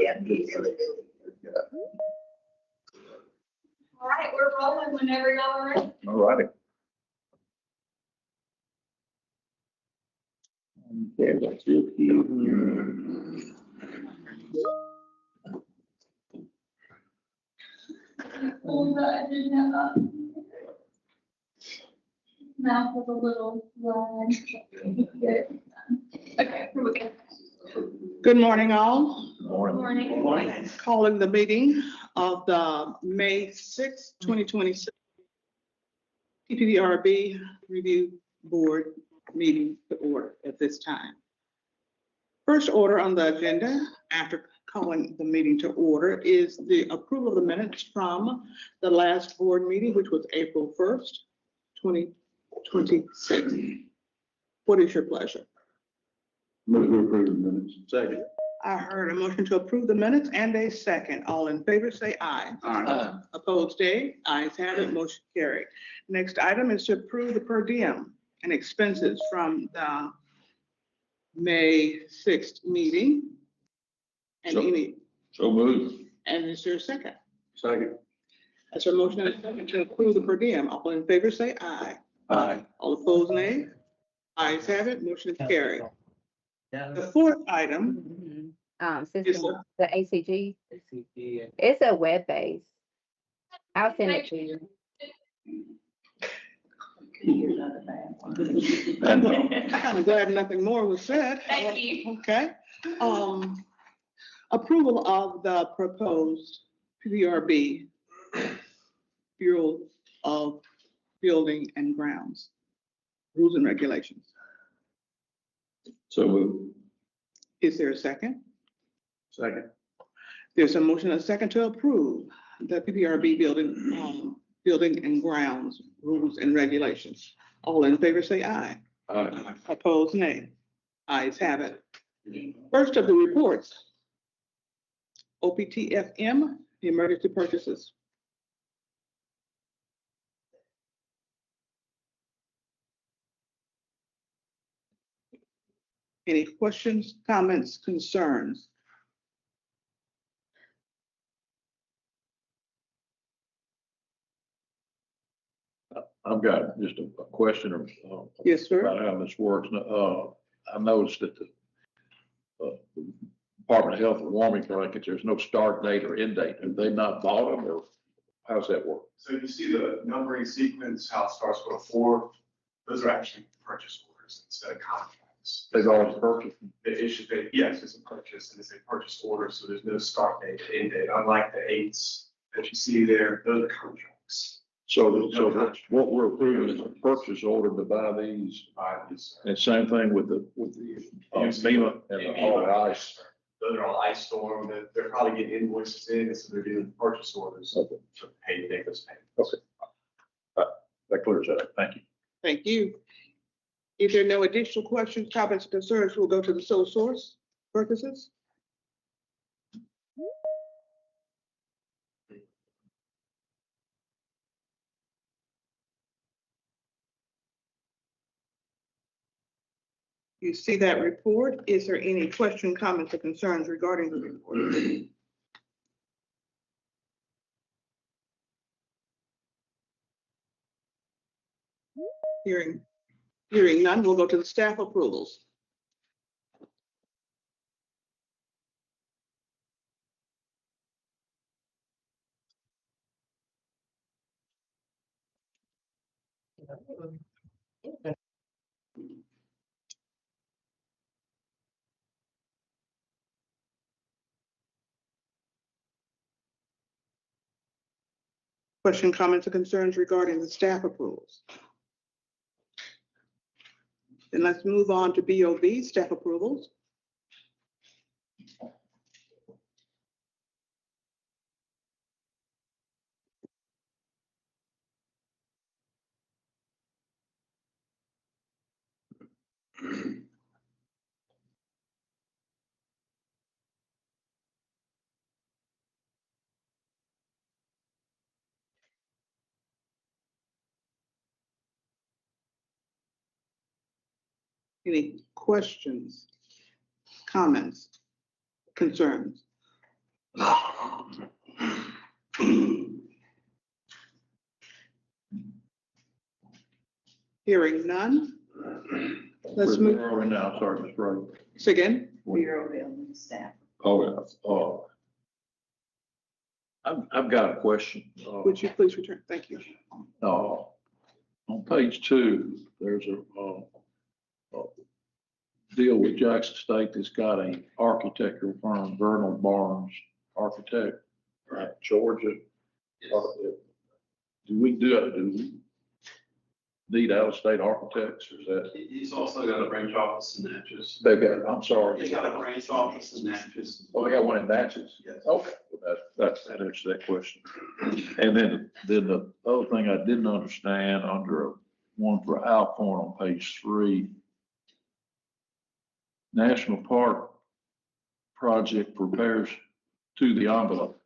Yeah. All right, we're rolling whenever y'all are ready. All righty. Okay, that's it here. Pull the agenda up. Mouth with a little line. Okay, here we go. Good morning, all. Morning. Morning. Calling the meeting of the May 6, 2026 PPRB Review Board meeting to order at this time. First order on the agenda after calling the meeting to order is the approval of the minutes from the last board meeting, which was April 1st, 2026. What is your pleasure? Move to approve the minutes. Second. I heard a motion to approve the minutes and a second. All in favor, say aye. Aye. Opposed, nay. Ayes have it, motion carried. Next item is to approve the per diem and expenses from the May 6th meeting. And So moved. and is there a second? Second. That's a motion and a second to approve the per diem. All in favor, say aye. Aye. All opposed, nay. Ayes have it, motion is carried. The fourth item is The ACG, it's a web base. I'll send it to you. I'm kind of glad nothing more was said. Thank you. Okay. Approval of the proposed PPRB Bureau of Building and Grounds, rules and regulations. So moved. Is there a second? Second. There's a motion and a second to approve the PPRB Building and Grounds, rules and regulations. All in favor, say aye. Aye. Opposed, nay. Ayes have it. First of the reports, OPTFM, the emergency purchases. Any questions, comments, concerns? I've got just a question Yes, sir. about how this works. I noticed that the Department of Health and warming blankets, there's no start date or end date. Have they not bought them, or how's that work? So you see the numbering sequence, how it starts with a 4, those are actually purchase orders instead of contracts. They've always purchased them? Yes, it's a purchase and it's a purchase order, so there's no start date or end date, unlike the 8s that you see there, those are contracts. So what we're approving is a purchase order to buy these. And same thing with the FEMA and all the ice. Those are all ice storm, they're probably getting invoices in, so they're doing purchase orders. Okay. To pay, make those payments. Okay. That clears that up. Thank you. Thank you. If there are no additional questions, comments, concerns, we'll go to the sole source purposes. You see that report. Is there any question, comments, or concerns regarding the report? Hearing none, we'll go to the staff approvals. Question, comments, or concerns regarding the staff approvals? Then let's move on to BOB, staff approvals. Any questions, comments, concerns? Hearing none. Let's move, Where are we now? Sorry, Ms. Ray. say again. Bureau building staff. Oh, I've got a question. Would you please return? Thank you. On page 2, there's a deal with Jackson State that's got a architectural firm, Vernal Barnes Architect, right, Georgia. Do we need out-of-state architects, or is that? He's also got a branch office in Natchez. They've got, I'm sorry. He's got a branch office in Natchez. Oh, they got one in Natchez? Yes. Okay, well, that answers that question. And then the other thing I didn't understand under one for Alcorn on page 3, National Park Project prepares to the envelope.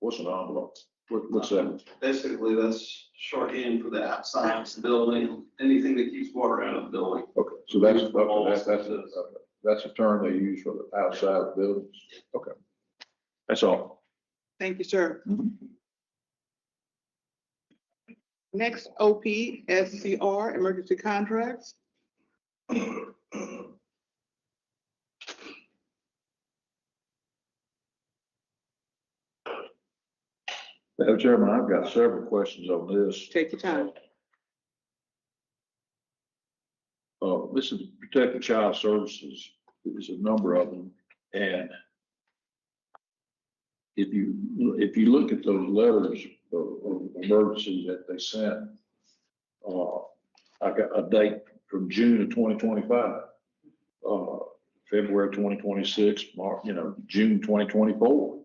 What's an envelope? What's that? Basically, that's shorthand for the outside of the building, anything that keeps water out of the building. Okay, so that's a term they use for the outside of the buildings. Okay, that's all. Thank you, sir. Mhm. Next, OPSCR, emergency contracts. Madam Chairman, I've got several questions on this. Take your time. This is Protected Child Services. There's a number of them. And if you look at those letters of emergency that they sent, I got a date from June of 2025, February 2026, March, June 2024.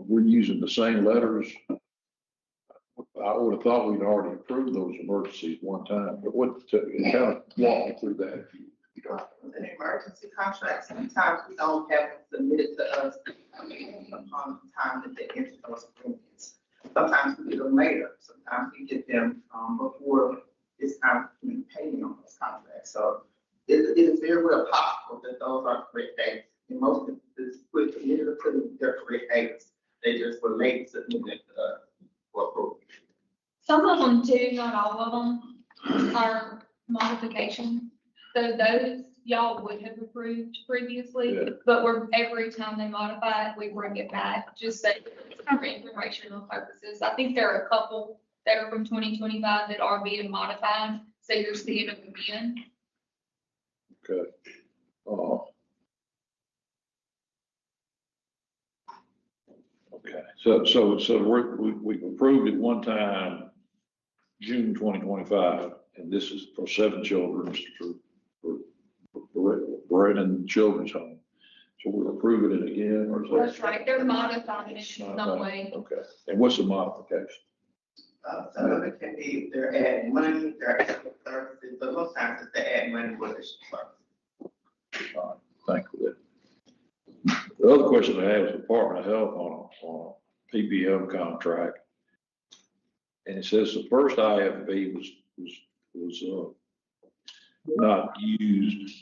We're using the same letters. I would have thought we'd already approved those emergencies one time, but kind of walk me through that. An emergency contract, sometimes we don't have it submitted to us upon the time that they enter those agreements. Sometimes we get them later, sometimes we get them before it's time to be paying on those contracts. So it is very well possible that those are correct dates. In most instances, we committed to their correct dates. They just were late submitted for approval. Some of them do, not all of them are modifications. So those y'all would have approved previously, Yeah. but every time they modify it, we bring it back, just so it's for informational purposes. I think there are a couple that are from 2025 that are being modified, so you're seeing them again. Okay. Okay, so we've approved it one time, June 2025, and this is for 7 children for Brandon Children's Home. So we're approving it again, or is that? That's right, they're modifying it in some way. Okay, and what's the modification? Some of it can be they're adding money, they're adding services, but most times it's they add money for additional services. Thank you. The other question I have is Department of Health on a PPM contract. And it says the first IFB was not used.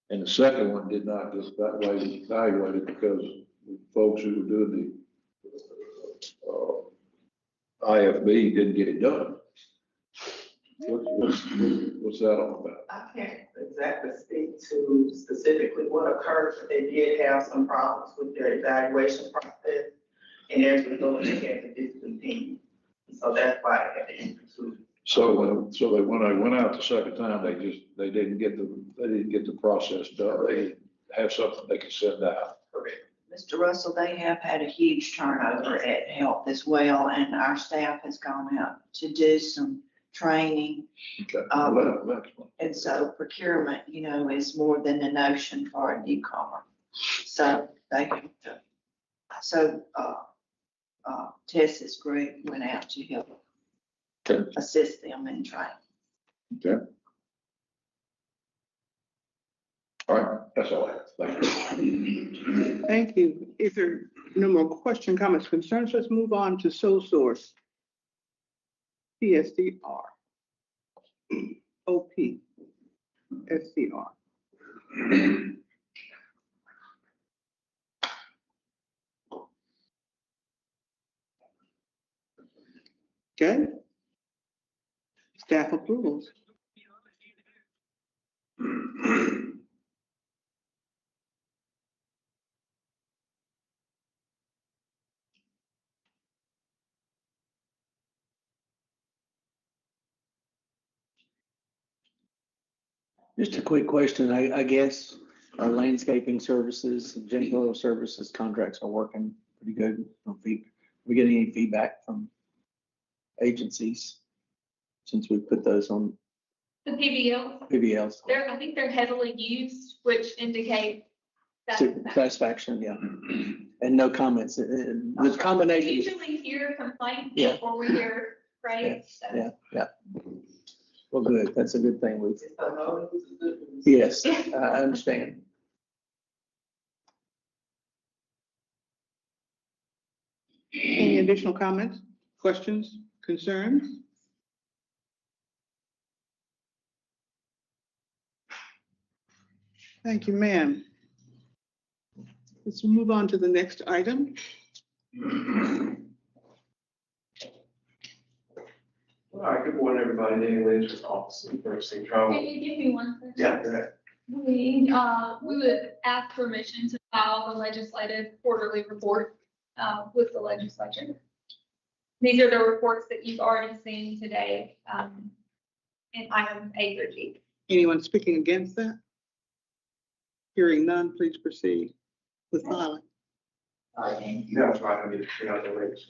And the second one did not just that way evaluated because the folks who were doing the IFB didn't get it done. What's that all about? I can't exactly speak to specifically what occurred, but they did have some problems with their evaluation process. And as a result, they had to discontinue. So that's why they had to institute. So when I went out the second time, they didn't get the process done. They have something they can send out. Correct. Mr. Russell, they have had a huge turnover at health as well, and our staff has gone out to do some training. Okay. That's fine. And so procurement, is more than a notion for a newcomer. So they have to, Tessa's group went out to help Okay. assist them in training. Okay. All right, that's all I have. Thank you. Thank you. If there are no more questions, comments, concerns, let's move on to sole source. PSCR. OP. SCR. Okay. Staff approvals. Just a quick question, I guess our landscaping services, and janitorial services contracts are working pretty good. We getting any feedback from agencies since we put those on The PBL, PBLs? I think they're heavily used, which indicate that. Satisfaction, yeah. And no comments, the We combination, usually hear complaints Yeah. before we hear praise. so. yeah. Well, good, that's a good thing. It's a no, it's a good news. Yes, I understand. Any additional comments, questions, concerns? Thank you, ma'am. Let's move on to the next item. All right, good morning, everybody. Danny Lynch with Office of Purchasing Travel. Can you give me 1 second? Yeah, go ahead. We would ask permission to file the legislative quarterly report, with the legislature. These are the reports that you've already seen today, in item A through G. Anyone speaking against that? Hearing none, please proceed with filing. Yeah, that's right. I need to figure out the rates.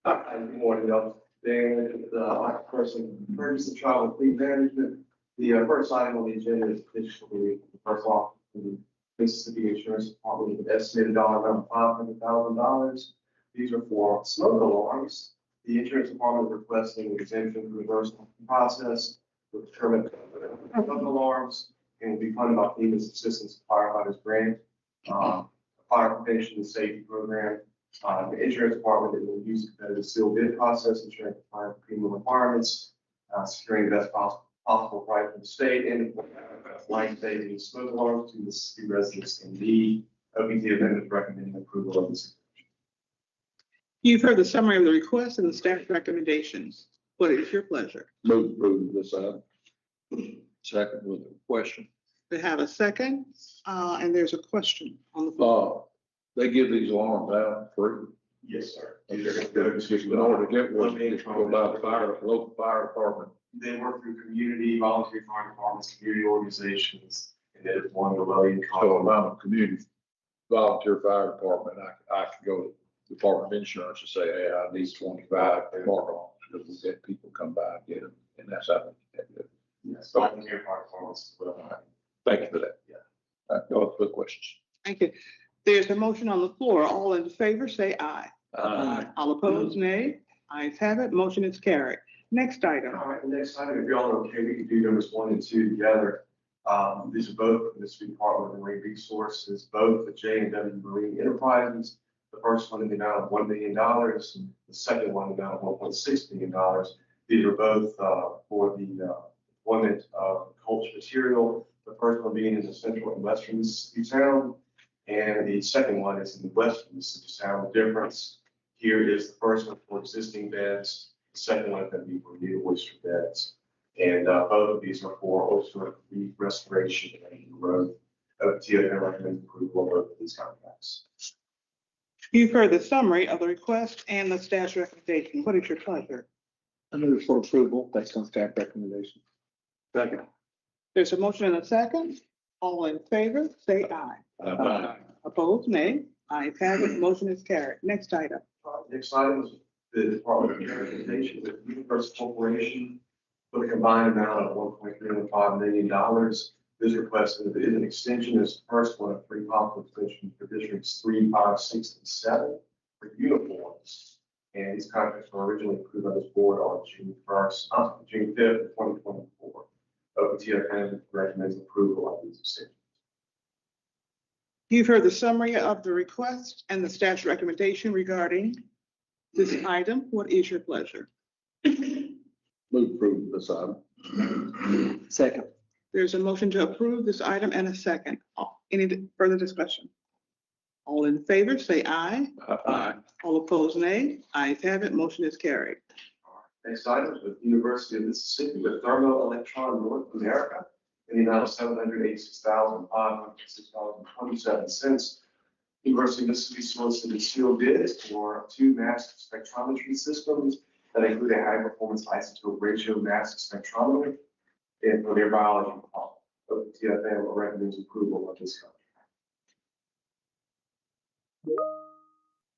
Good morning, y'all. Dan, the person, purchase and travel fleet management. The first item on the agenda is officially the first law from the Mississippi Insurance Department with an estimated dollar amount of $500,000. These are for smoke alarms. The insurance department is requesting an exemption from the reimbursement process for determined smoke alarms and will be funded by FEMA's Assistance Firefighters Grant, Fire Prevention and Safety Program. The insurance department will use a competitive sealed bid process, ensuring compliance with FEMA requirements, securing the best possible price for the state, and life-saving smoke alarms to Mississippi residents in need. OPT amendment recommending approval of this. You've heard the summary of the request and the staff recommendations. What is your pleasure? Move approve this item. Second with a question. We have a second, and there's a question on the floor. They give these alarms out free. Yes, sir. In order to get one, you go by the local fire department. They work through community, volunteer fire departments, community organizations, and then it's one of the low-income. So if I'm a community volunteer fire department, I can go to the Department of Insurance and say, hey, I need 25 park alarms, because we get people come by and get them, and that's how they do it. Yes, volunteer fire departments as well. Thank you for that. Yeah. No other questions. Thank you. There's a motion on the floor. All in favor, say aye. All opposed, nay. Ayes have it. Motion is carried. Next item. All right, the next item, if y'all are okay, we can do numbers 1 and 2 together. These are both from the Mississippi Department of Marine Resources, both the J&W Marine Enterprises. The first one in the amount of $1 million, and the second one in the amount of $1.6 million. These are both for the deployment of culture material. The first one being in the central and western Mississippi town, and the second one is in the western Mississippi town. The difference here is the first one for existing beds, the second one is going to be for new oyster beds. And both of these are for oyster reef restoration and growth. OTF recommends approval of both of these contracts. You've heard the summary of the request and the staff's recommendation. What is your pleasure? I move for approval based on staff recommendation. Second. There's a motion and a second. All in favor, say aye. Opposed, nay. Ayes have it. Motion is carried. Next item. Next item is the Department of Transportation with Universal Corporation for a combined amount of $1.35 million. This request is an extension, is the first one, a free possible extension for districts 3, 5, 6, and 7 for uniforms. And these contracts were originally approved by this board on June 5th, 2024. OPTF recommends approval of these extensions. You've heard the summary of the request and the staff's recommendation regarding this item. What is your pleasure? Move approve this item. Second. There's a motion to approve this item and a second. Any further discussion? All in favor, say aye. Aye. All opposed, nay. Ayes have it. Motion is carried. Next item is with University of Mississippi with Thermoelectron North America in the amount of $786,506.27. University of Mississippi solicited sealed bids for 2 mass spectrometry systems that include a high-performance isotope ratio mass spectrometer and for their biology department. OPTFM recommends approval of this contract.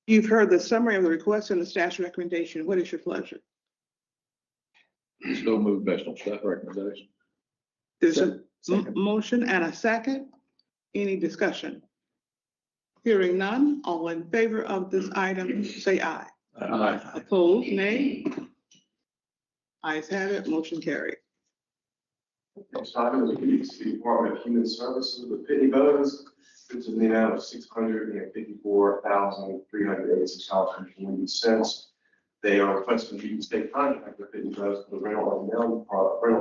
You've heard the summary of the request and the staff's recommendation. What is your pleasure? So moved based on staff recommendation. There's a Second. motion and a second. Any discussion? Hearing none, all in favor of this item, say aye. Aye. Opposed, nay? Ayes have it, motion carried. Next item is the Department of Human Services with Pitney Bowes, which is in the amount of $654,386.20. They are requesting the state contract with Pitney Bowes for the rental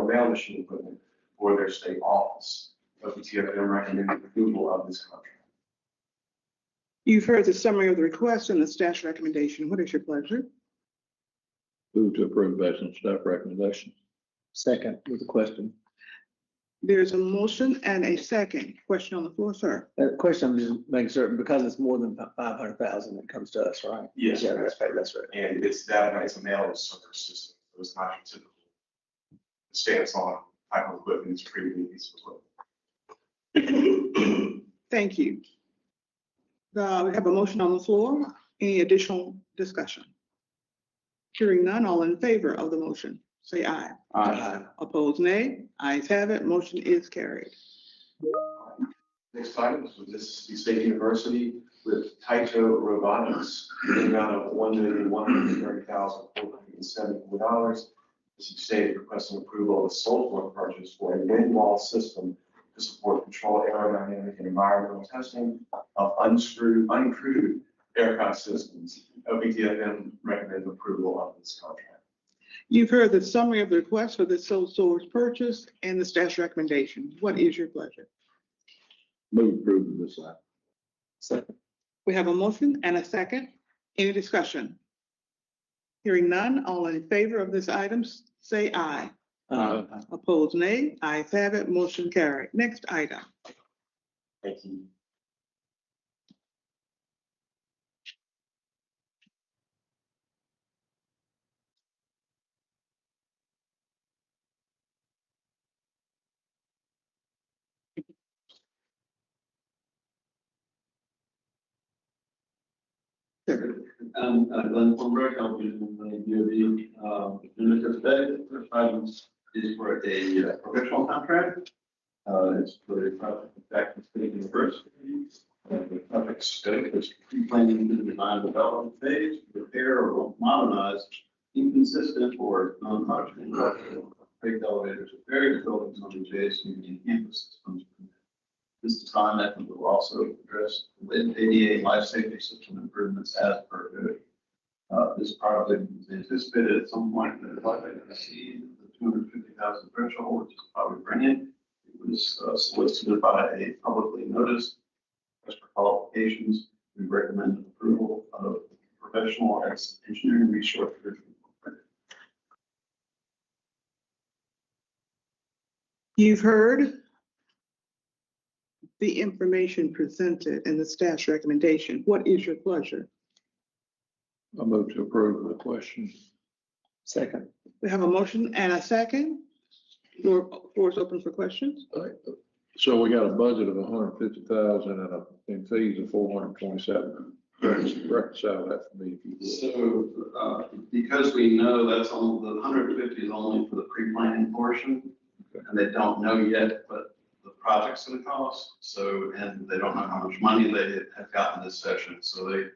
mail machine equipment for their state office. OPTFM recommends approval of this contract. You've heard the summary of the request and the staff's recommendation. What is your pleasure? Move to approve based on staff recommendation. Second with a question. There's a motion and a second. Question on the floor, sir. Question, I'm just making certain, because it's more than 500,000 that comes to us, right? Yes, Yeah, that's right, that's right. And it's a mail server system, so it's not your typical stance on type of equipment, it's pretty big piece of equipment. Thank you. We have a motion on the floor. Any additional discussion? Hearing none, all in favor of the motion, say aye. Aye. Opposed, nay. Ayes have it, motion is carried. Next item is with Mississippi State University with Taito Robotics in the amount of $1,130,474. Mississippi State is requesting approval of a sole source purchase for a wind wall system to support control aerodynamic and environmental testing of uncrewed aircraft systems. OPTFM recommends approval of this contract. You've heard the summary of the request for the sole source purchase and the staff's recommendation. What is your pleasure? Move approval of this item. Second. We have a motion and a second. Any discussion? Hearing none, all in favor of this item, say aye. Opposed, nay. Ayes have it, motion carried. Next item. Thank you. Glenn Fulbright, I'm with the DOD. Agenda today, the first item is for a professional contract. It's for the project back to State University. The project scope is pre-planning the design development phase, repair or modernize inconsistent or non-functioning freight elevators at various buildings on the JSU campus systems. This design effort will also address the ADA life safety system improvements as per code. This project is anticipated at some point in the project to exceed the 250,000 threshold, which is probably brilliant. It was solicited by a publicly noticed request for qualifications. We recommend approval of professional engineering resource. You've heard the information presented and the staff's recommendation. What is your pleasure? I move to approve the question. Second. We have a motion and a second. Floor is open for questions. So we got a budget of $150,000 and fees of $427. Reconcile that for me if you would. So, because we know that's on the 150 is only for the pre-planning portion, and they don't know yet what the project's going to cost. So, and they don't know how much money they have gotten this session. So they're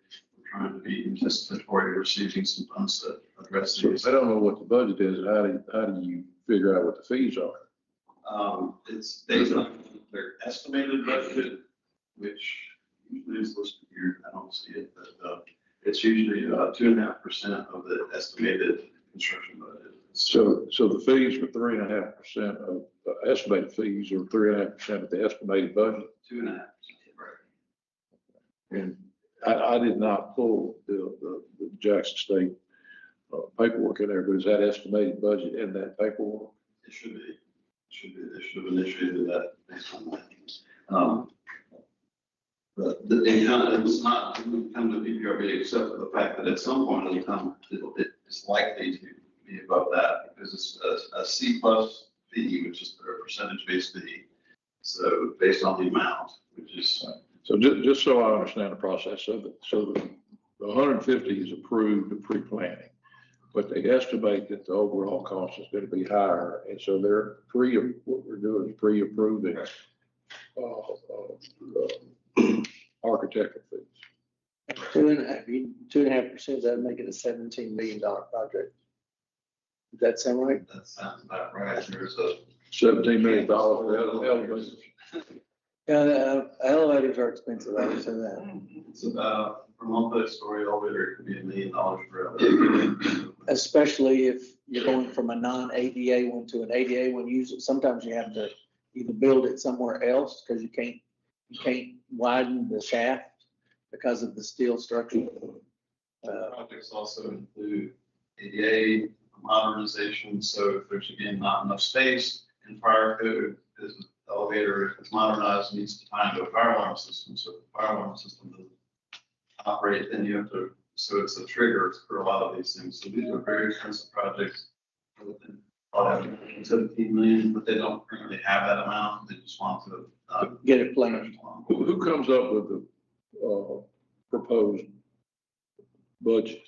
trying to be anticipatory of receiving some funds to address So these. I don't know what the budget is. How do you figure out what the fees are? It's based on their estimated budget, which usually is listed here. I don't see it, but it's usually 2.5% of the estimated construction budget. So the fees for 3.5% of estimated fees, or 3.5% of the estimated budget. 2.5%, right? And I did not pull the Jackson State paperwork in there, but is that estimated budget in that paperwork? It should be. They should have initiated that based on that. But it was not come to PPRB except for the fact that at some point in time, it's likely to be above that because it's a C plus fee, which is a percentage based fee. So based on the amount, which is. So just so I understand the process, so the 150 is approved of pre-planning, but they estimate that the overall cost is going to be higher, and so what we're doing is pre-approving architectural fees. 2.5%, that'd make it a $17 million project. Does that sound right? That sounds about right. There's a. $17 million for elevators. Elevators are expensive, I would say that. It's about, for multi-story elevator, it could be $1 million for elevator. Especially if you're going from a non-ADA one to an ADA one. Usually, sometimes you have to either build it somewhere else because you can't widen the shaft because of the steel structure. Projects also include ADA modernization, so if there's again not enough space in fire code, because the elevator, if it's modernized, needs to tie into a fire alarm system, so if the fire alarm system doesn't operate, then you have to, so it's a trigger for a lot of these things. So these are very expensive projects. Within 17 million, but they don't currently have that amount. They just want to Get it planned. Who comes up with the proposed budget?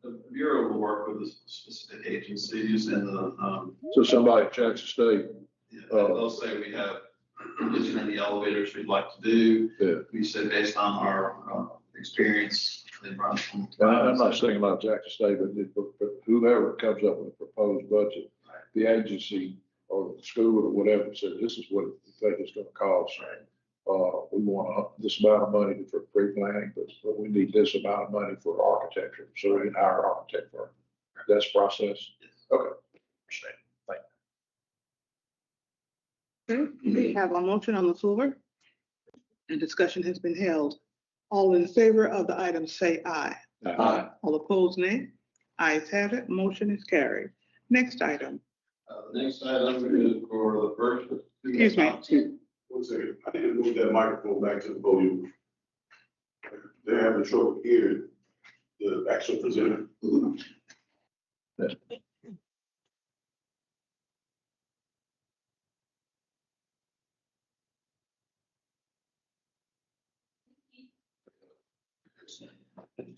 The Bureau will work with the specific agencies and the, So somebody at Jackson State, they'll say we have this many elevators we'd like to do. Yeah. We said based on our experience, they run from. I'm not saying about Jackson State, but whoever comes up with a proposed budget, the agency or the school or whatever said, this is what we think it's gonna cost. We want this amount of money for pre-planning, but we need this amount of money for architecture, so we can hire an architect firm. That's the process. Okay. Understand. Thank you. Okay, we have a motion on the floor and discussion has been held. All in favor of the item say aye. Aye. All opposed, nay. Ayes have it, motion is carried. Next item. The next item is for the first. Excuse me. One second, I need to move that microphone back to the podium. They're having trouble hearing the actual presenter.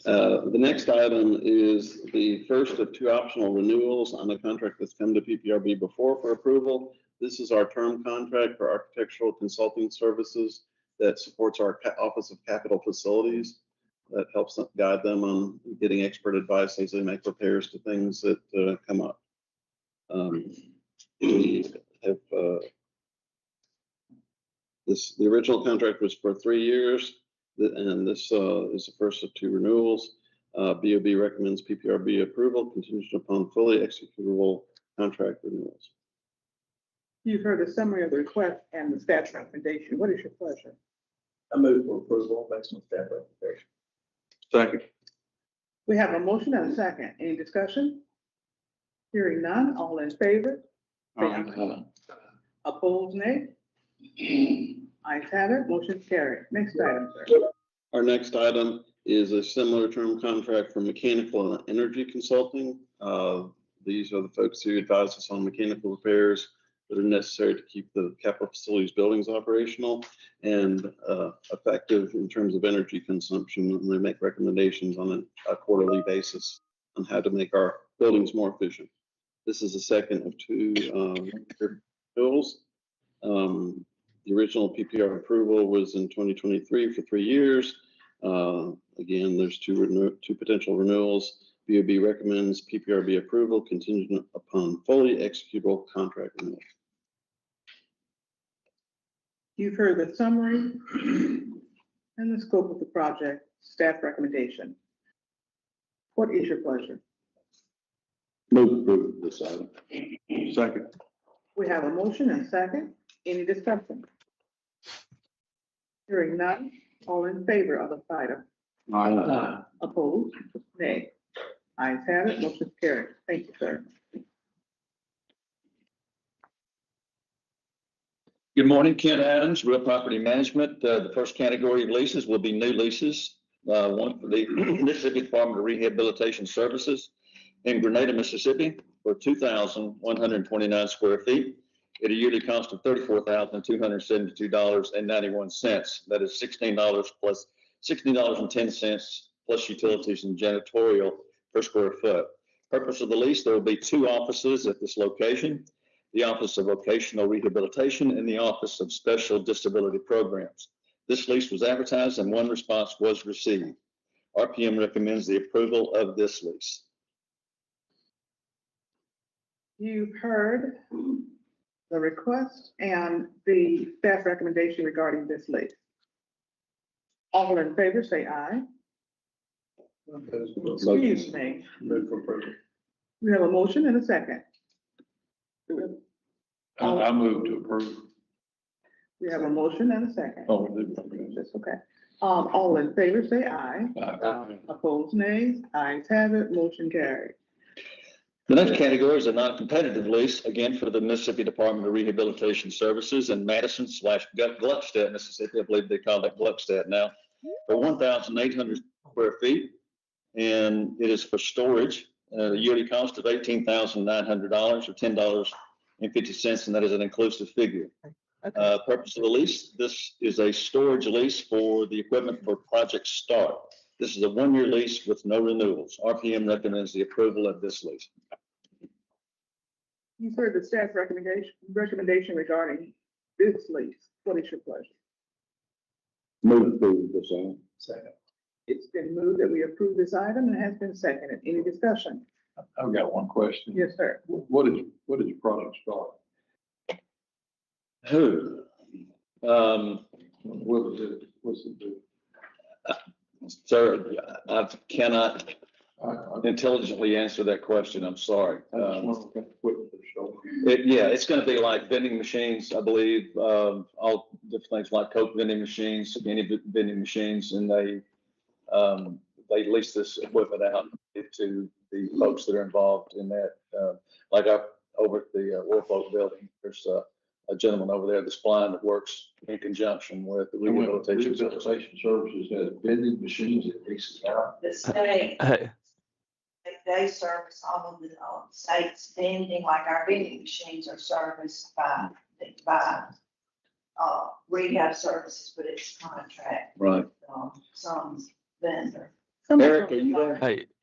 The next item is the first of two optional renewals on a contract that's come to PPRB before for approval. This is our term contract for architectural consulting services that supports our Office of Capital Facilities. That helps guide them on getting expert advice as they make repairs to things that come up. We have, the original contract was for 3 years. And this is the first of two renewals. BOB recommends PPRB approval contingent upon fully executable contract renewals. You've heard the summary of the request and the staff recommendation. What is your pleasure? I move for approval based on staff recommendation. Second. We have a motion and a second. Any discussion? Hearing none, all in favor? Say aye. Opposed, nay? Ayes have it, motion carried. Next item, sir. Our next item is a similar term contract for mechanical and energy consulting. These are the folks who advise us on mechanical repairs that are necessary to keep the capital facilities buildings operational and effective in terms of energy consumption. And they make recommendations on a quarterly basis on how to make our buildings more efficient. This is the second of two bills. The original PPR approval was in 2023 for 3 years. Again, there's two potential renewals. BOB recommends PPRB approval contingent upon fully executable contract renewal. You've heard the summary and the scope of the project, staff recommendation. What is your pleasure? Move approval of this item. Second. We have a motion and a second. Any discussion? Hearing none, all in favor of the item? Aye. Opposed? Nay. Ayes have it, motion is carried. Thank you, sir. Good morning, Ken Adams, Real Property Management. The first category of leases will be new leases. One for the Mississippi Department of Rehabilitation Services in Grenada, Mississippi for 2,129 square feet at a yearly cost of $34,272.91. That is $16 plus $16.10 plus utilities and janitorial per square foot. Purpose of the lease, there will be 2 offices at this location: the Office of Vocational Rehabilitation and the Office of Special Disability Programs. This lease was advertised and 1 response was received. RPM recommends the approval of this lease. You've heard the request and the staff recommendation regarding this lease. All in favor, say aye. Excuse me. Move for approval. We have a motion and a second. I move to approve. We have a motion and a second. Oh, That's okay. All in favor, say aye. Opposed, nays. Ayes have it, motion carried. The next category is a non-competitive lease, again for the Mississippi Department of Rehabilitation Services in Madison/Gluckstadt, Mississippi. I believe they call it Gluckstadt now, for 1,800 square feet. And it is for storage. The yearly cost of $18,900 or $10.50, and that is an inclusive figure. Purpose of the lease, this is a storage lease for the equipment for Project Start. This is a 1-year lease with no renewals. RPM recommends the approval of this lease. You've heard the staff recommendation regarding this lease. What is your pleasure? Move to approve this item. Second. It's been moved that we approve this item and has been seconded. Any discussion? I've got one question. Yes, sir. What is Project Start? Who? What's it do? Sir, I cannot intelligently answer that question. I'm sorry. It's going to be like vending machines, I believe, all different things like Coke vending machines, any vending machines, and they lease this equipment out to the folks that are involved in that. Like over at the Warfolk building, there's a gentleman over there that's blind that works in conjunction with the rehabilitation services has vending machines that leases out. The state, they service all of the state's vending, like our vending machines are serviced by rehab services, but it's contract. Right. Some vendor. Eric, are you there?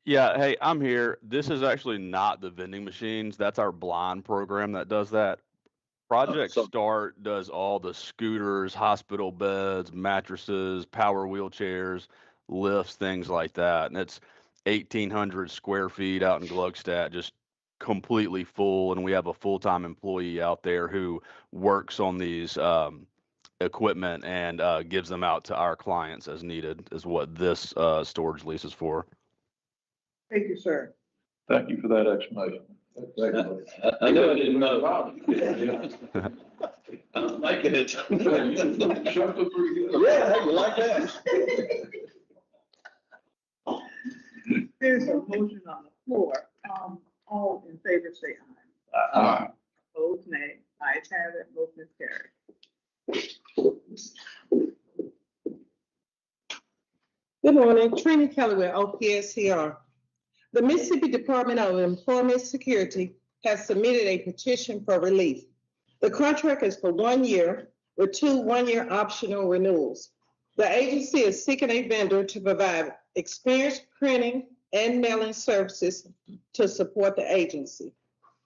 Hey, I'm here. This is actually not the vending machines. That's our blind program that does that. Project Start does all the scooters, hospital beds, mattresses, power wheelchairs, lifts, things like that. And it's 1,800 square feet out in Gluckstadt, just completely full. And we have a full-time employee out there who works on these equipment and gives them out to our clients as needed, is what this storage lease is for. Thank you, sir. Thank you for that explanation. I know I didn't know. I'm liking it. Yeah, you like that? There's a motion on the floor. All in favor, say aye. Aye. Opposed, nay. Ayes have it, motion is carried. Good morning, Trina Kelly with OPSCR. The Mississippi Department of Employment Security has submitted a petition for relief. The contract is for 1 year with 2 one-year optional renewals. The agency is seeking a vendor to provide experienced printing and mailing services to support the agency.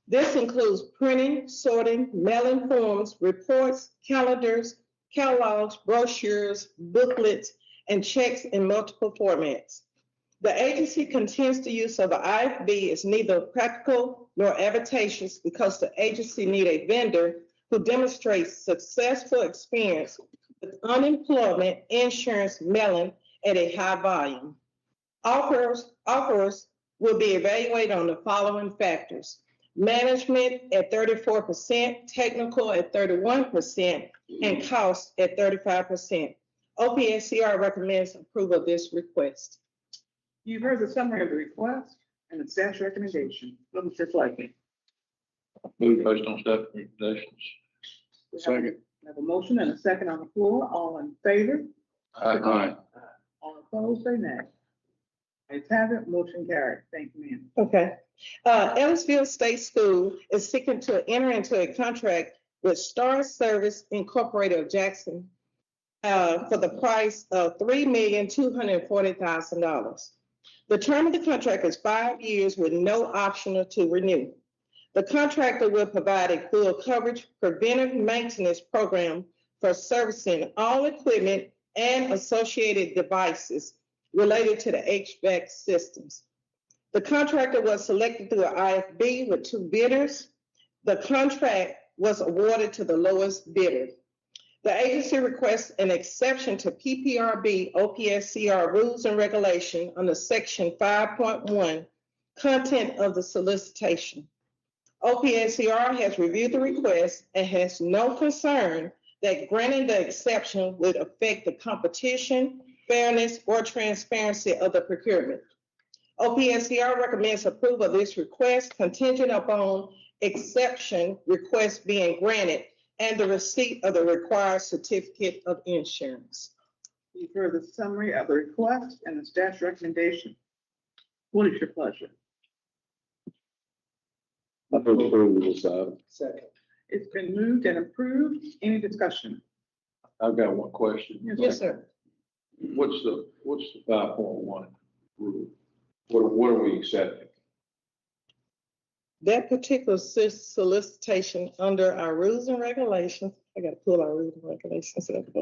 This includes printing, sorting, mailing forms, reports, calendars, catalogs, brochures, booklets, and checks in multiple formats. The agency contends the use of the IFB is neither practical nor advantageous because the agency needs a vendor who demonstrates successful experience with unemployment insurance mailing at a high volume. Offers will be evaluated on the following factors: management at 34%, technical at 31%, and cost at 35%. OPSCR recommends approval of this request. You've heard the summary of the request. and the staff's recommendation. What is your pleasure? Move based on staff recommendations. Second. We have a motion and a second on the floor. All in favor? Aye. All opposed, say nay. Ayes have it, motion carried. Thank you, ma'am. Okay. Ellisville State School is seeking to enter into a contract with Star Service Incorporated of Jackson for the price of $3,240,000. The term of the contract is 5 years with no optional to renew. The contractor will provide a full coverage preventive maintenance program for servicing all equipment and associated devices related to the HVAC systems. The contractor was selected through an IFB with 2 bidders. The contract was awarded to the lowest bidder. The agency requests an exception to PPRB OPSCR rules and regulation under section 5.1, content of the solicitation. OPSCR has reviewed the request and has no concern that granting the exception would affect the competition, fairness, or transparency of the procurement. OPSCR recommends approval of this request contingent upon exception request being granted and the receipt of the required certificate of insurance. You've heard the summary of the request and the staff's recommendation. What is your pleasure? I move approval of this item. Second. It's been moved and approved. Any discussion? I've got one question. Yes, sir. What's the 5.1 rule? What are we accepting? That particular solicitation under our rules and regulations, I gotta pull our rules and regulations up. So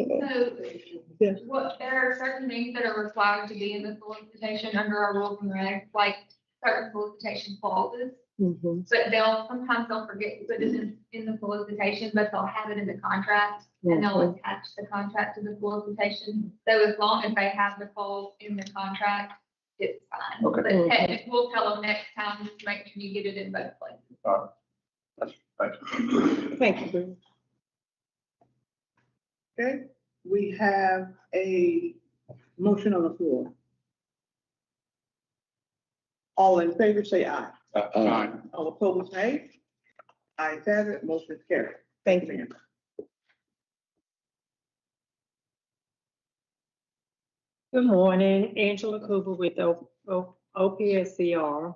Yeah. there are certain things that are required to be in the solicitation under our rules and regs, like certain solicitation clauses. Mhm. But sometimes they'll forget to put it in the solicitation, but they'll have it in the contract and they'll attach the contract to the solicitation. So as long as they have the clause in the contract, it's fine. Okay. But we'll tell them next time, just make sure you get it in both places. Thanks. Thank you, Bruce. Okay, we have a motion on the floor. All in favor, say aye. Aye. All opposed, nay. Ayes have it, motion is carried. Thank you, ma'am. Good morning, Angela Cooper with OPSCR.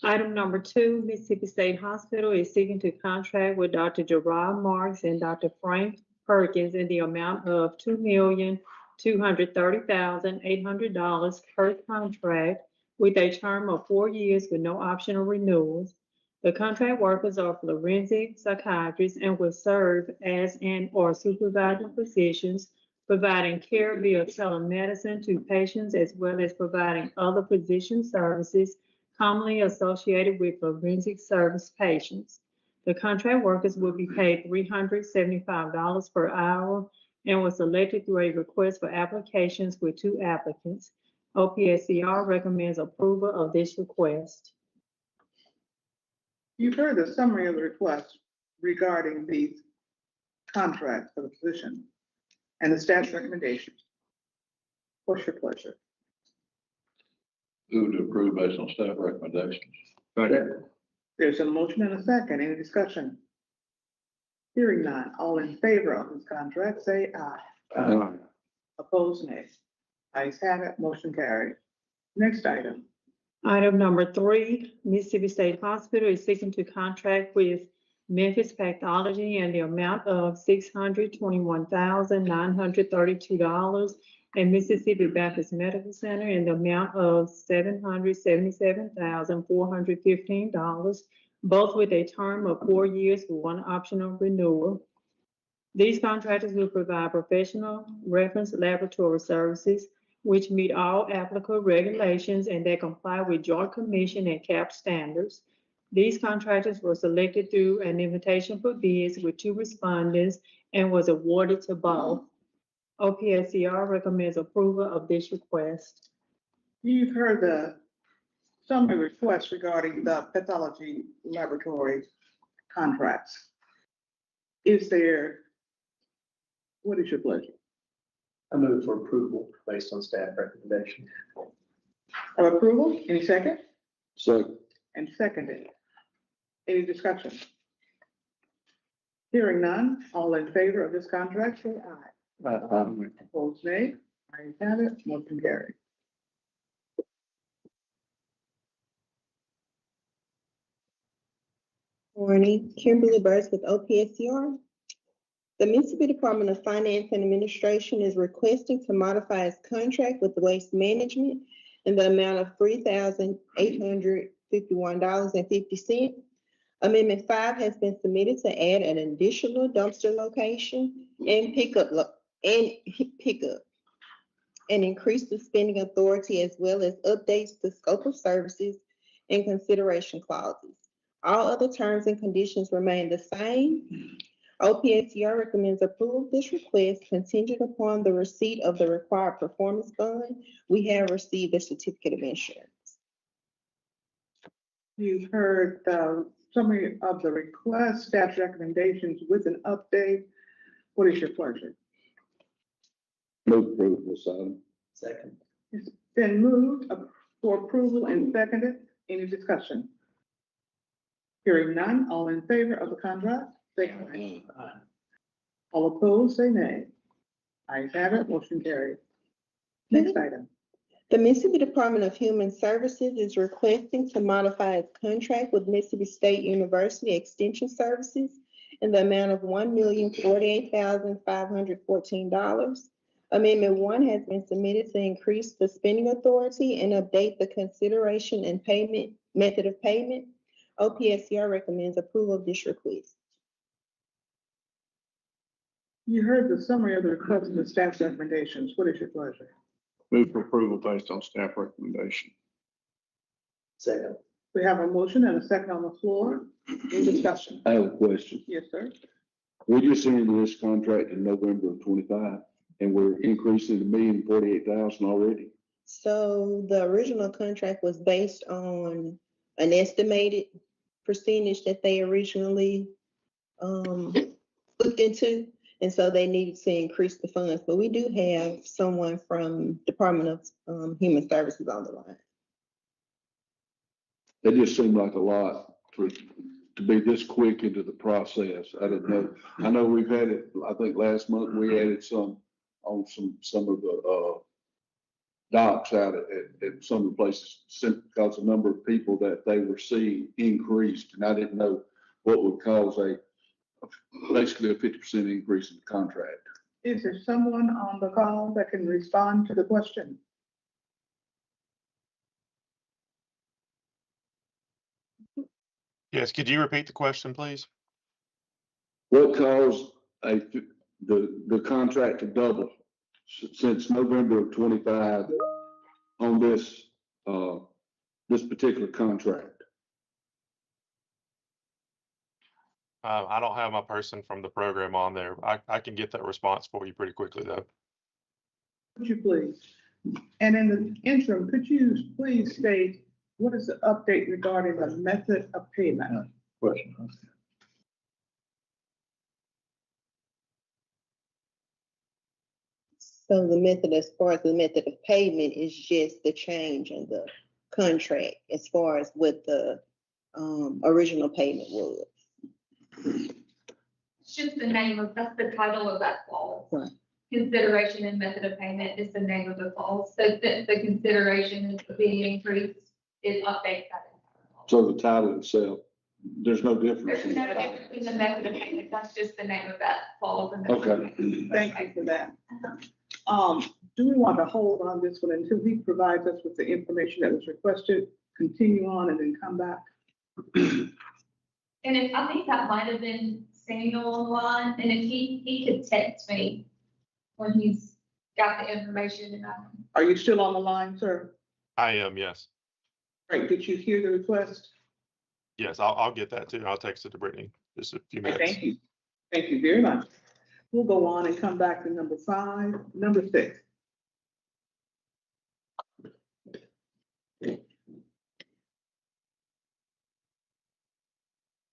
Item number 2, Mississippi State Hospital is seeking to contract with Dr. Gerard Marks and Dr. Frank Perkins in the amount of $2,230,800 per contract with a term of 4 years with no optional renewals. The contract workers are forensic psychiatrists and will serve as and or supervising physicians, providing care via telemedicine to patients as well as providing other physician services commonly associated with forensic service patients. The contract workers will be paid $375 per hour and was selected through a request for applications with 2 applicants. OPSCR recommends approval of this request. You've heard the summary of the request regarding these contracts for the position and the staff's recommendation. What's your pleasure? Move to approve based on staff recommendations. There's a motion and a second. Any discussion? Hearing none. All in favor of this contract, say aye. Aye. Opposed, nay. Ayes have it, motion carried. Next item. Item number 3, Mississippi State Hospital is seeking to contract with Memphis Pathology in the amount of $621,932 and Mississippi Baptist Medical Center in the amount of $777,415, both with a term of 4 years with 1 optional renewal. These contractors will provide professional reference laboratory services which meet all applicable regulations and that comply with Joint Commission and CAP standards. These contractors were selected through an invitation for bids with 2 respondents and was awarded to both. OPSCR recommends approval of this request. You've heard the summary request regarding the pathology laboratory contracts. What is your pleasure? I move for approval based on staff recommendation. Of approval, any second? So, and seconded. Any discussion? Hearing none, all in favor of this contract, say aye. Opposed, nay. Ayes have it, motion carried. Morning, Kimberly Burns with OPSCR. The Mississippi Department of Finance and Administration is requesting to modify its contract with Waste Management in the amount of $3,851.50. Amendment 5 has been submitted to add an additional dumpster location and pickup, and increase the spending authority as well as updates the scope of services and consideration clauses. All other terms and conditions remain the same. OPSCR recommends approval of this request contingent upon the receipt of the required performance bond. We have received a certificate of insurance. You've heard the summary of the request, staff's recommendations with an update. What is your pleasure? move approval this item. Second. It's been moved for approval and seconded. Any discussion? Hearing none, all in favor of the contract, say aye. All opposed, say nay. Ayes have it, motion carried. Next item. The Mississippi Department of Human Services is requesting to modify its contract with Mississippi State University Extension Services in the amount of $1,048,514. Amendment 1 has been submitted to increase the spending authority and update the consideration and payment method of payment. OPSCR recommends approval of this request. You heard the summary of the request and the staff's recommendations. What is your pleasure? Move for approval based on staff recommendation. Second. We have a motion and a second on the floor. In discussion. I have a question. Yes, sir. We just signed this contract in November of 25, and we're increasing to $1,048,000 already. So the original contract was based on an estimated percentage that they originally looked into. And so they needed to increase the funds, but we do have someone from Department of Human Services on the line. It just seemed like a lot to be this quick into the process. I didn't know. I know we've had it, I think last month we added some on some of the docks out at some of the places simply because the number of people that they were seeing increased. And I didn't know what would cause basically a 50% increase in the contract. Is there someone on the call that can respond to the question? Yes, could you repeat the question, please? What caused the contract to double since November of 25 on this particular contract? I don't have my person from the program on there. I can get that response for you pretty quickly, though. Would you please? And in the interim, could you please state what is the update regarding the method of payment? Question. So the method, as far as the method of payment, is just the change in the contract as far as what the original payment was. It's just the name of, that's the title of that clause. Right. Consideration and method of payment is the name of the clause. So the consideration is being increased, it updates that. So the title itself, there's no difference. There's no difference in the method of payment, that's just the name of that clause. Okay. Thank you for that. Do we want to hold on this one until he provides us with the information that was requested, continue on and then come back? And if, I think that might have been Samuel on the line, and if he could text me when he's got the information and Are you still on the line, sir? I am, yes. Great. Did you hear the request? Yes, I'll get that too. I'll text it to Brittany just a few minutes. Thank you. Thank you very much. We'll go on and come back to number 5, number 6.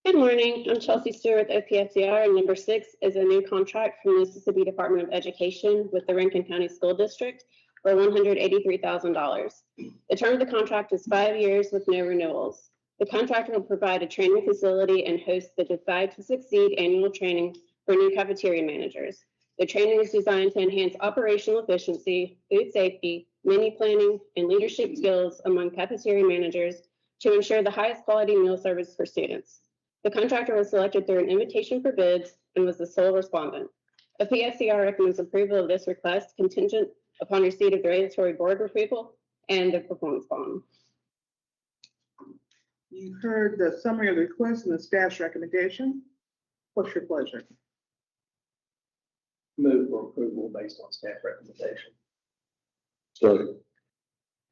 Good morning, I'm Chelsea Stewart with OPSCR, and number 6 is a new contract from the Mississippi Department of Education with the Rankin County School District. for $183,000. The term of the contract is 5 years with no renewals. The contractor will provide a training facility and host the Decide to Succeed annual training for new cafeteria managers. The training is designed to enhance operational efficiency, food safety, menu planning, and leadership skills among cafeteria managers to ensure the highest quality meal service for students. The contractor was selected through an invitation for bids and was the sole respondent. A PSCR recommends approval of this request contingent upon receipt of the regulatory board approval and the performance bond. You heard the summary of the request and the staff's recommendation. What's your pleasure? Move for approval based on staff recommendation. So,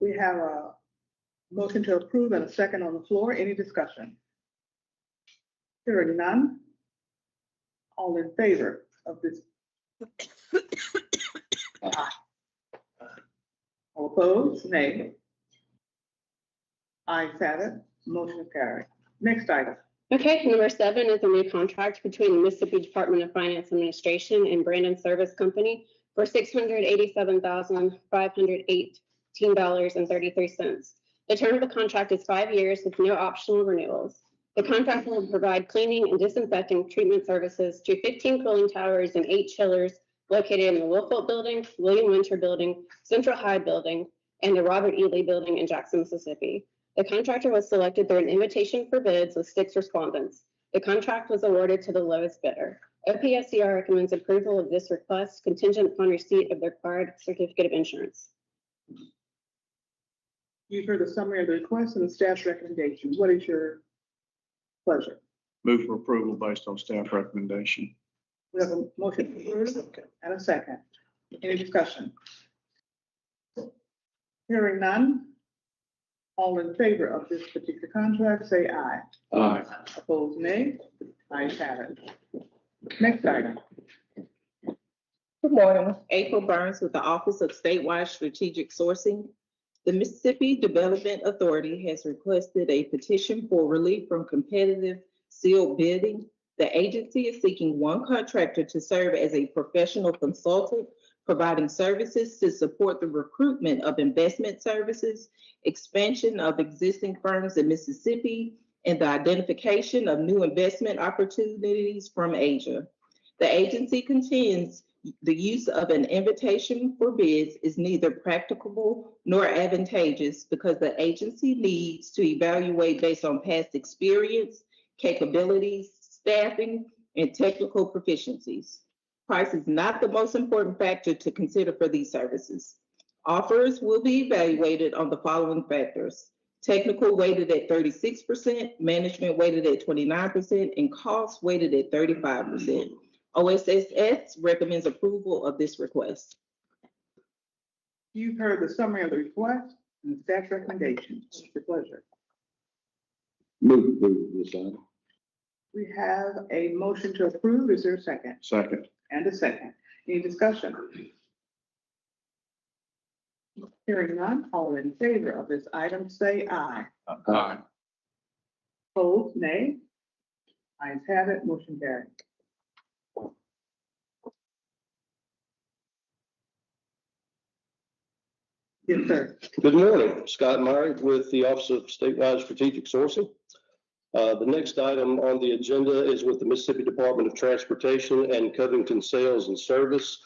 We have a motion to approve and a second on the floor. Any discussion? Hearing none. All in favor of this? Aye. All opposed? Nay. Ayes have it. Motion carried. Next item. Okay, number 7 is a new contract between the Mississippi Department of Finance Administration and Brandon Service Company for $687,518.33. The term of the contract is 5 years with no optional renewals. The contract will provide cleaning and disinfecting treatment services to 15 cooling towers and 8 chillers located in the Wilford Building, William Winter Building, Central High Building, and the Robert E. Lee Building in Jackson, Mississippi. The contractor was selected through an invitation for bids with 6 respondents. The contract was awarded to the lowest bidder. OPSCR recommends approval of this request contingent upon receipt of the required certificate of insurance. You've heard the summary of the request and the staff's recommendation. What is your pleasure? Move for approval based on staff recommendation. We have a motion to approve and a second. Any discussion? Hearing none. All in favor of this particular contract, say aye. aye. Opposed, nay. Ayes have it. Next item. Good morning. April Burns with the Office of Statewide Strategic Sourcing. The Mississippi Development Authority has requested a petition for relief from competitive sealed bidding. The agency is seeking one contractor to serve as a professional consultant, providing services to support the recruitment of investment services, expansion of existing firms in Mississippi, and the identification of new investment opportunities from Asia. The agency contends the use of an invitation for bids is neither practicable nor advantageous because the agency needs to evaluate based on past experience, capabilities, staffing, and technical proficiencies. Price is not the most important factor to consider for these services. Offers will be evaluated on the following factors: technical weighted at 36%, management weighted at 29%, and cost weighted at 35%. OSSS recommends approval of this request. You've heard the summary of the request and the staff's recommendation. It's your pleasure. Move to approve this item. We have a motion to approve. Is there a second? Second. And a second. Any discussion? Hearing none, all in favor of this item, say aye. Aye. Opposed, nay. Ayes have it, motion carried. Yes, sir. Good morning, Scott Murray with the Office of Statewide Strategic Sourcing. The next item on the agenda is with the Mississippi Department of Transportation and Covington Sales and Service.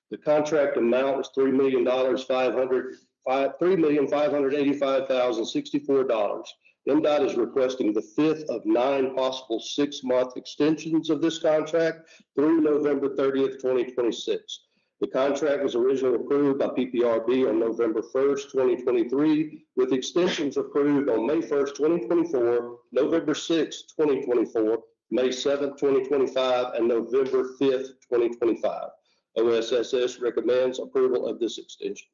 The contract amount was $3,585,064. MDOT is requesting the 5th of 9 possible 6-month extensions of this contract through November 30th, 2026. The contract was originally approved by PPRB on November 1st, 2023, with extensions approved on May 1st, 2024, November 6th, 2024, May 7th, 2025, and November 5th, 2025. OSSS recommends approval of this extension.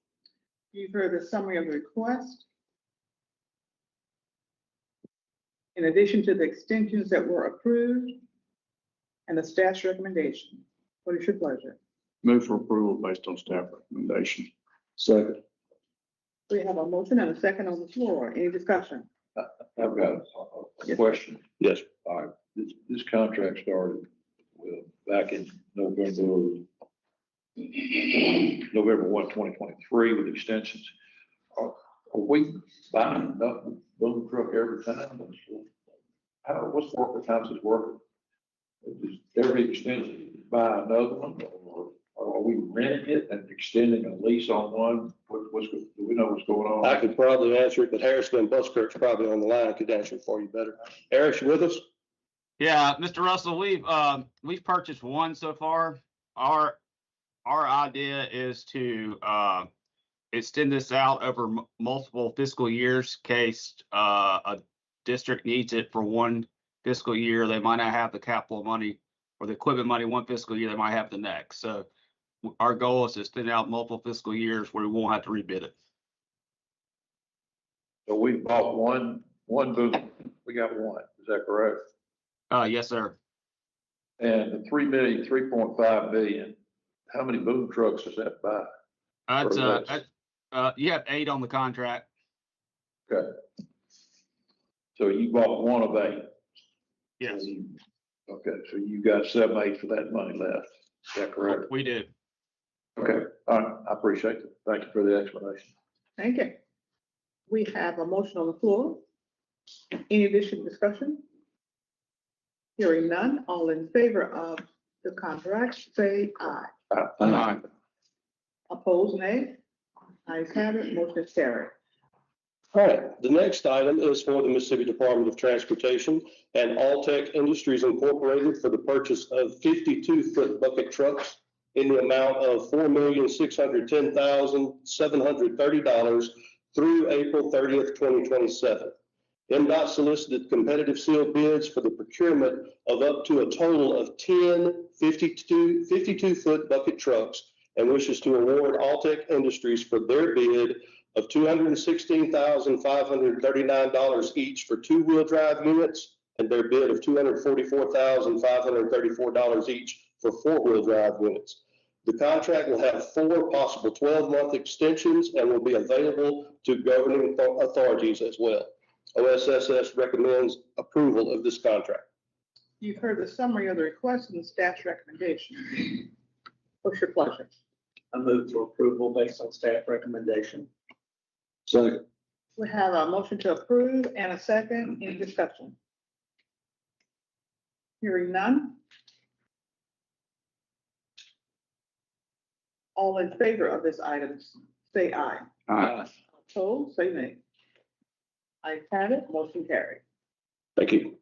You've heard the summary of the request. In addition to the extensions that were approved and the staff's recommendation, what is your pleasure? Move for approval based on staff recommendation. Second. We have a motion and a second on the floor. Any discussion? I've got a question. Yes. All right, this contract started back in November November 1, 2023 with extensions. Are we buying enough boom truck every time? What's the work times is working? Is every extension buy another one, or are we renting it and extending a lease on one? Do we know what's going on? I could probably answer it, but Harrison and Buskirk's probably on the line, could answer it for you better. Harris, you with us? Yeah, Mr. Russell, we've purchased one so far. Our idea is to extend this out over multiple fiscal years in case a district needs it for one fiscal year. They might not have the capital money or the equipment money one fiscal year. They might have the next. So our goal is to extend out multiple fiscal years where we won't have to rebid it. So we bought one boom. We got one. Is that correct? Yes, sir. And the 3.5 million, how many boom trucks does that buy? You have 8 on the contract. Okay. So you bought one of 8? Yes. Okay, so you got 7/8 for that money left. Is that correct? We do. Okay, all right, I appreciate it. Thank you for the explanation. Thank you. We have a motion on the floor. Any additional discussion? Hearing none, all in favor of the contract, say aye. Aye. Opposed, nay? Ayes have it, motion is carried. All right, the next item is for the Mississippi Department of Transportation and Alltech Industries Incorporated for the purchase of 52-foot bucket trucks in the amount of $4,610,730 through April 30th, 2027. MDOT solicited competitive sealed bids for the procurement of up to a total of 10 52-foot bucket trucks and wishes to award Alltech Industries for their bid of $216,539 each for two-wheel drive units and their bid of $244,534 each for four-wheel drive units. The contract will have 4 possible 12-month extensions and will be available to governing authorities as well. OSSS recommends approval of this contract. You've heard the summary of the request and the staff's recommendation. What's your pleasure? I move for approval based on staff recommendation. Second. We have a motion to approve and a second. Any discussion? Hearing none. All in favor of this item, say aye. Aye. Opposed, say nay. Ayes have it, motion carried. Thank you.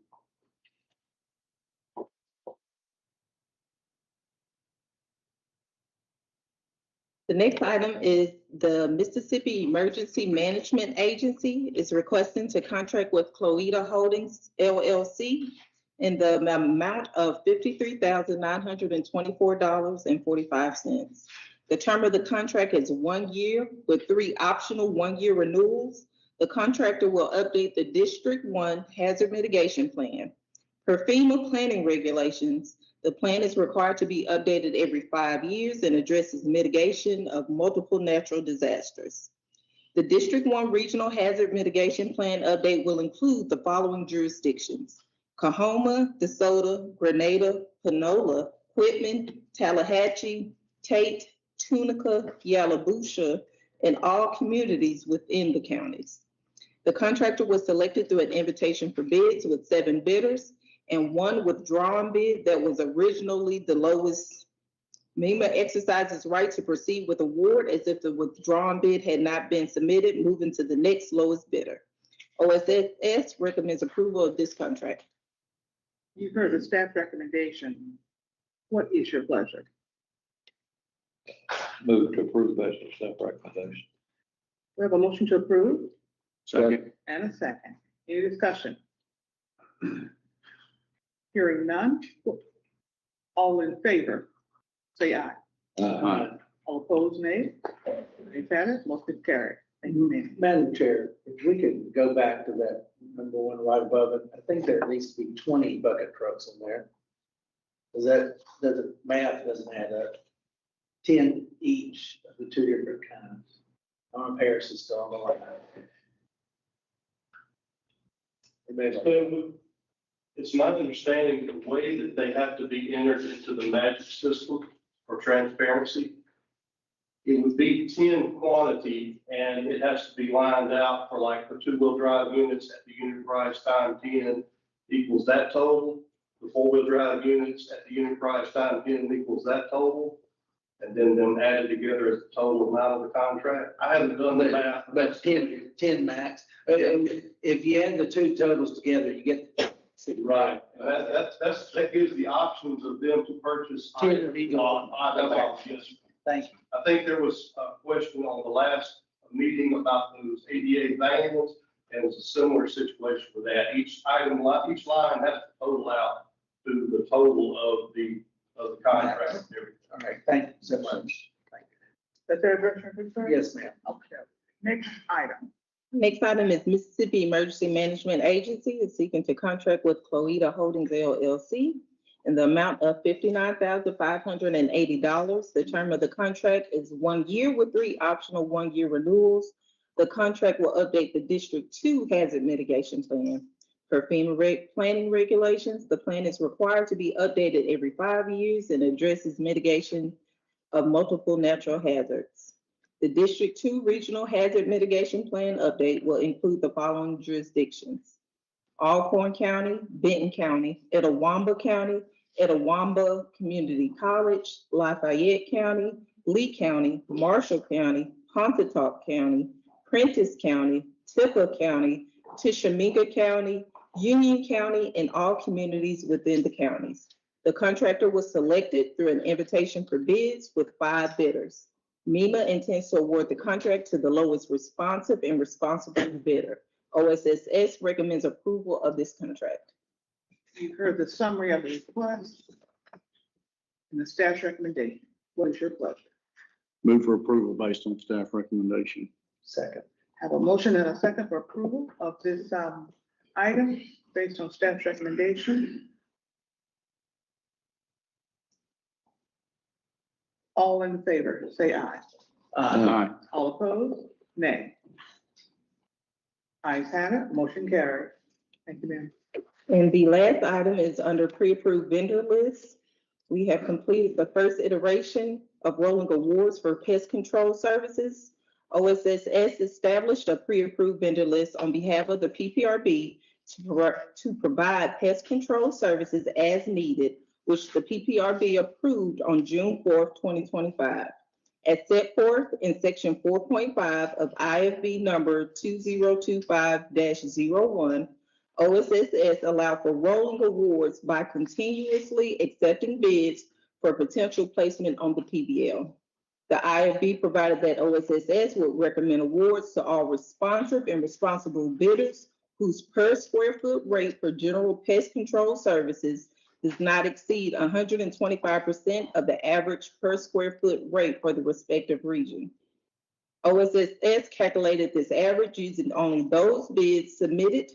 The next item is the Mississippi Emergency Management Agency is requesting to contract with Cloeta Holdings LLC in the amount of $53,924.45. The term of the contract is 1 year with 3 optional 1-year renewals. The contractor will update the District 1 Hazard Mitigation Plan. Per FEMA planning regulations, the plan is required to be updated every 5 years and addresses mitigation of multiple natural disasters. The District 1 Regional Hazard Mitigation Plan update will include the following jurisdictions: Coahoma, DeSoto, Grenada, Panola, Whitman, Tallahatchie, Tate, Tunica, Yalobusha, and all communities within the counties. The contractor was selected through an invitation for bids with 7 bidders and 1 withdrawn bid that was originally the lowest. MEMA exercises right to proceed with award as if the withdrawn bid had not been submitted, moving to the next lowest bidder. OSSS recommends approval of this contract. You've heard the staff recommendation. What is your pleasure? Move to approve based on staff recommendation. We have a motion to approve Second. and a second. Any discussion? Hearing none. All in favor, say aye. Aye. All opposed, nay. Ayes have it, motion carried. Thank you, ma'am. Madam Chair, if we could go back to that number 1 right above it, I think there needs to be 20 bucket trucks in there. Math doesn't add up. 10 each of the 2 different kinds. I don't know if Harris is still on the line. So it's my understanding the way that they have to be entered into the magic system for transparency it would be 10 quantity, and it has to be lined out for like the two-wheel drive units at the unit price time 10 equals that total. The four-wheel drive units at the unit price time 10 equals that total. And then them added together as the total amount of the contract. I haven't done the math. But 10 max. If you add the two totals together, you get. Right. That gives the options of them to purchase. 10 of each. Yes. Thank you. I think there was a question on the last meeting about those ADA vans, and it's a similar situation with that. Each item, each line has to total out to the total of the contract and everything. All right, thank you so much. Thank you. Is there a direction of concern? Yes, ma'am. Okay. Next item. Next item is Mississippi Emergency Management Agency is seeking to contract with Cloeta Holdings LLC in the amount of $59,580. The term of the contract is 1 year with 3 optional 1-year renewals. The contract will update the District 2 hazard mitigation plan. Per FEMA planning regulations, the plan is required to be updated every 5 years and addresses mitigation of multiple natural hazards. The District 2 Regional Hazard Mitigation Plan update will include the following jurisdictions: Alcorn County, Benton County, Etowah County, Etowah Community College, Lafayette County, Lee County, Marshall County, Pontotoc County, Prentiss County, Tippah County, Tishomingo County, Union County, and all communities within the counties. The contractor was selected through an invitation for bids with 5 bidders. MEMA intends to award the contract to the lowest responsive and responsible bidder. OSSS recommends approval of this contract. You've heard the summary of the request and the staff's recommendation. What is your pleasure? Move for approval based on staff recommendation. Second. Have a motion and a second for approval of this item based on staff's recommendation. All in favor, say aye. Aye. All opposed, nay. Ayes have it, motion carried. Thank you, ma'am. And the last item is under pre-approved vendor list. We have completed the first iteration of rolling awards for pest control services. OSSS established a pre-approved vendor list on behalf of the PPRB to provide pest control services as needed, which the PPRB approved on June 4th, 2025. As set forth in section 4.5 of IFB number 2025-01, OSSS allowed for rolling awards by continuously accepting bids for potential placement on the PBL. The IFB provided that OSSS would recommend awards to all responsive and responsible bidders whose per square foot rate for general pest control services does not exceed 125% of the average per square foot rate for the respective region. OSSS calculated this average using only those bids submitted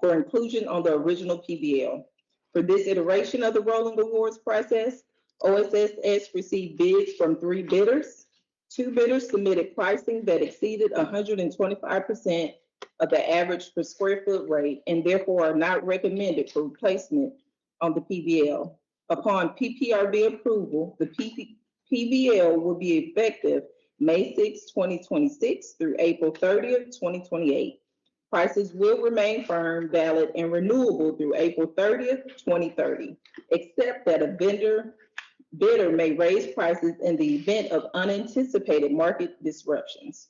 for inclusion on the original PBL. For this iteration of the rolling awards process, OSSS received bids from 3 bidders. 2 bidders submitted pricing that exceeded 125% of the average per square foot rate and therefore are not recommended for replacement on the PBL. Upon PPRB approval, the PBL will be effective May 6, 2026 through April 30th, 2028. Prices will remain firm, valid, and renewable through April 30th, 2030, except that a bidder may raise prices in the event of unanticipated market disruptions.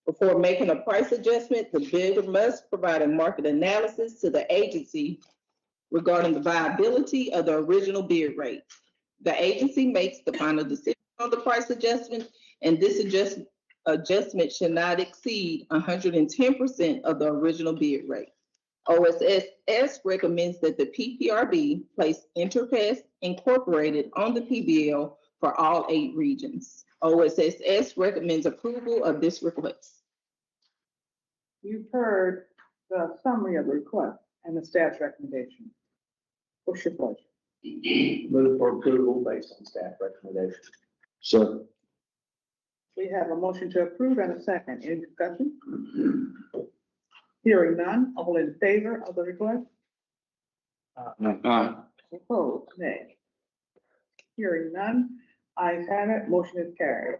Before making a price adjustment, the bidder must provide a market analysis to the agency regarding the viability of the original bid rate. The agency makes the final decision on the price adjustment, and this adjustment should not exceed 110% of the original bid rate. OSSS recommends that the PPRB place Interpest Incorporated on the PBL for all 8 regions. OSSS recommends approval of this request. You've heard the summary of the request and the staff's recommendation. What's your pleasure? Move for approval based on staff recommendation. Second. We have a motion to approve and a second. Any discussion? Hearing none, all in favor of the request? Aye. Opposed, nay. Hearing none, ayes have it, motion is carried.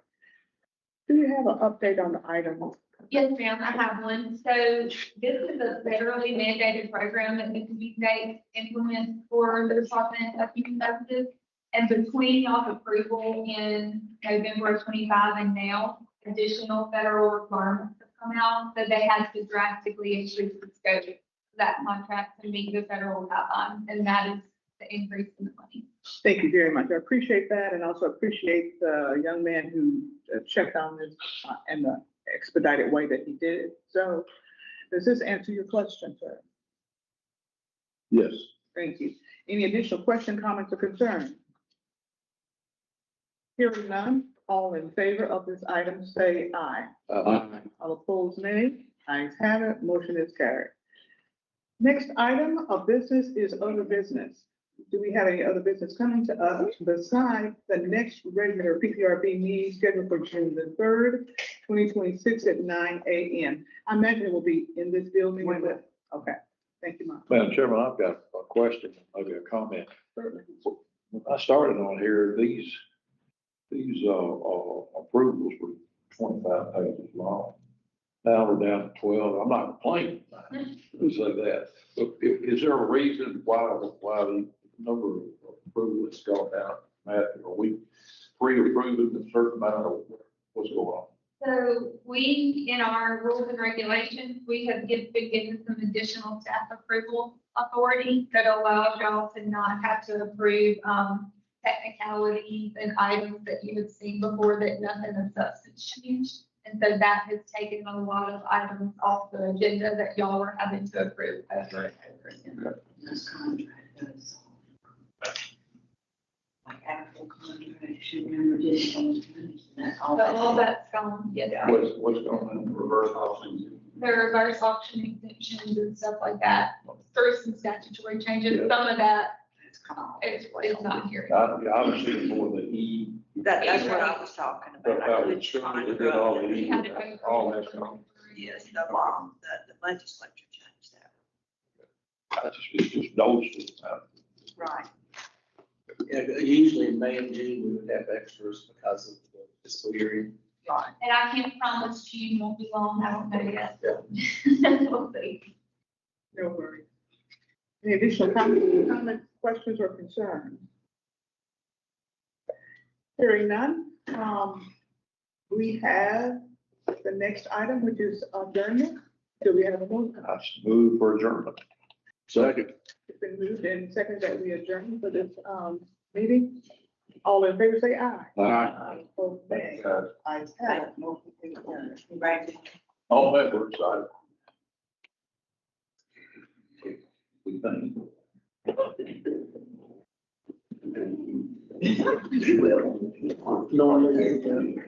Do you have an update on the item? Yes, ma'am, I have one. So this is a federally mandated program that Mississippi State implements for the Department of Human Services. And between y'all's approval in November of 25 and now, additional federal requirements have come out, so they had to drastically increase the scope of that contract to meet the federal guidelines, and that is the increase in the money. Thank you very much. I appreciate that and also appreciate the young man who checked on this in the expedited way that he did. So does this answer your question, sir? Yes. Thank you. Any additional question, comments, or concerns? Hearing none, all in favor of this item, say aye. All opposed, nay. Ayes have it, motion is carried. Next item of business is other business. Do we have any other business coming to us besides the next regular PPRB meeting scheduled for June the 3rd, 2026 at 9 a.m.? I imagine it will be in this building. Okay, thank you, Mark. Madam Chairman, I've got a question, maybe a comment. When I started on here, these approvals were 25 pages long. Now we're down to 12. I'm not complaining, let's say that. But is there a reason why the number of approvals has gone down? Matthew, are we pre-approving a certain amount of what's going on? So we, in our rules and regulations, we have been given some additional staff approval authority that allows y'all to not have to approve technicalities and items that you have seen before that nothing of substance changed. And so that has taken a lot of items off the agenda that y'all were having to approve over and over again. This contract does. Like actual contract should never just. That's all. So all that's gone, yeah. What's going on in reverse auction? The reverse auction exemptions and stuff like that, through some statutory changes, some of that is not here. Obviously, more the E. That's what I was talking about. I couldn't find We did all the We E, had to go all through- that's gone. Yes, the law, the legislature changed that. It's just noticed. Right. Yeah, usually in May and June, we would have extras because of the fiscal year. Right. And I can't promise June won't be long, I don't know yet. We'll see. No worries. Any additional comments, questions, or concerns? Hearing none, we have the next item, which is adjournment. Do we have a motion? I move for adjournment. Second. It's been moved and seconded that we adjourn for this meeting. All in favor, say aye. Aye. Opposed, nay. Ayes have it, motion is adjourned. Right. All members, we thank you. You will. Normally,